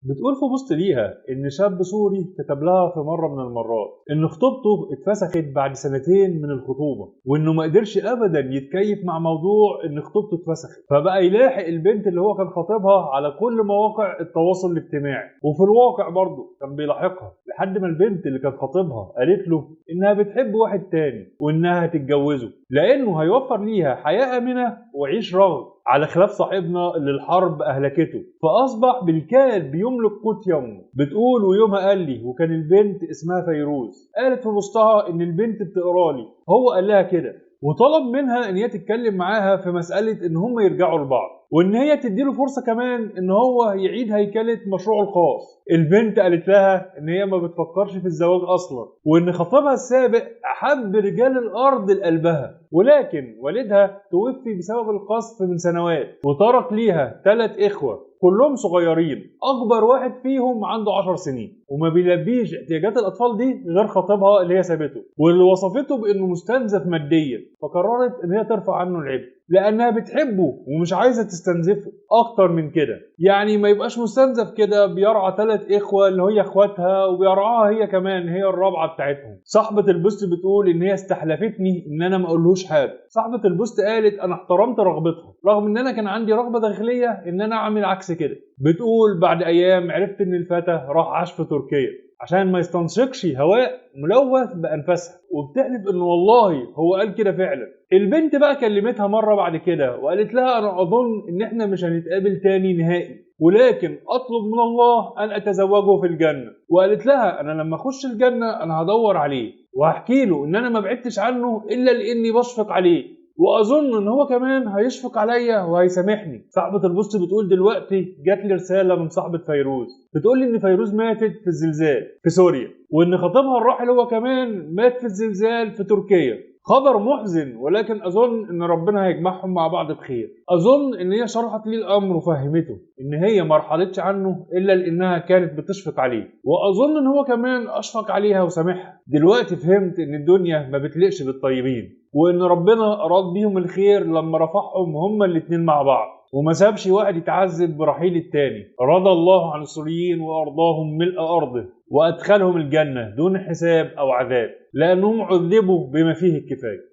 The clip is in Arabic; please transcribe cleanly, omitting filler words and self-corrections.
بتقول في بوست ليها إن شاب سوري كتب لها في مرة من المرات إن خطوبته اتفسخت بعد سنتين من الخطوبة، وإنه ما قدرش أبدا يتكيف مع موضوع إن خطوبته اتفسخت، فبقى يلاحق البنت اللي هو كان خاطبها على كل مواقع التواصل الاجتماعي، وفي الواقع برضه كان بيلاحقها لحد ما البنت اللي كان خاطبها قالت له إنها بتحب واحد تاني وإنها هتتجوزه لأنه هيوفر ليها حياة آمنة وعيش رغد، على خلاف صاحبنا اللي الحرب أهلكته، فأصبح بالكاد بيملك قوت يومه. بتقول ويومها قال لي وكان البنت اسمها فيروز، قالت في بوستها إن البنت بتقرا لي، هو قال لها كده وطلب منها إن هي تتكلم معاها في مسألة إن هم يرجعوا لبعض، وإن هي تديله فرصة كمان إن هو يعيد هيكلة مشروعه الخاص. البنت قالت لها إن هي ما بتفكرش في الزواج أصلا، وإن خطيبها السابق أحب رجال الأرض لقلبها، ولكن والدها توفي بسبب القذف من سنوات، وترك ليها 3 إخوة كلهم صغيرين، أكبر واحد فيهم عنده 10 سنين، وما بيلبيش احتياجات الأطفال دي غير خطيبها اللي هي سابته، واللي وصفته بإنه مستنزف ماديا، فقررت إن هي ترفع عنه العبء لأنها بتحبه ومش عايزة تستنزفه أكتر من كده. يعني ما يبقاش مستنزف كده بيرعى 3 إخوة اللي هي إخواتها وبيرعاها هي كمان هي الرابعة بتاعتهم. صاحبة البوست بتقول إن هي استحلفتني إن أنا ما أقولهوش حاجة. صاحبة البوست قالت أنا احترمت رغبتها رغم إن أنا كان عندي رغبة داخلية إن أنا أعمل عكس كده. بتقول بعد أيام عرفت إن الفتى راح عاش في تركيا عشان ما يستنشقش هواء ملوث بأنفاسها، وبتحلف إن والله هو قال كده فعلا. البنت بقى كلمتها مرة بعد كده وقالت لها أنا أظن إن إحنا مش هنتقابل تاني نهائي، ولكن أطلب من الله أن أتزوجه في الجنة. وقالت لها أنا لما أخش الجنة أنا هدور عليه وهحكي له إن أنا ما بعدتش عنه إلا لإني بشفق عليه، واظن ان هو كمان هيشفق عليا وهيسامحني. صاحبة البوست بتقول دلوقتي جات لي رسالة من صاحبة فيروز بتقول لي ان فيروز ماتت في الزلزال في سوريا، وان خطيبها الراحل هو كمان مات في الزلزال في تركيا. خبر محزن، ولكن اظن ان ربنا هيجمعهم مع بعض بخير. اظن ان هي شرحت لي الامر وفهمته ان هي ما رحلتش عنه الا لانها كانت بتشفق عليه، واظن ان هو كمان اشفق عليها وسامحها. دلوقتي فهمت ان الدنيا ما بتليقش بالطيبين، وان ربنا اراد بيهم الخير لما رفعهم هما الاتنين مع بعض وما سابش واحد يتعذب برحيل التاني. رضى الله عن السوريين وارضاهم ملء ارضه وادخلهم الجنة دون حساب او عذاب لانهم عذبوا بما فيه الكفاية.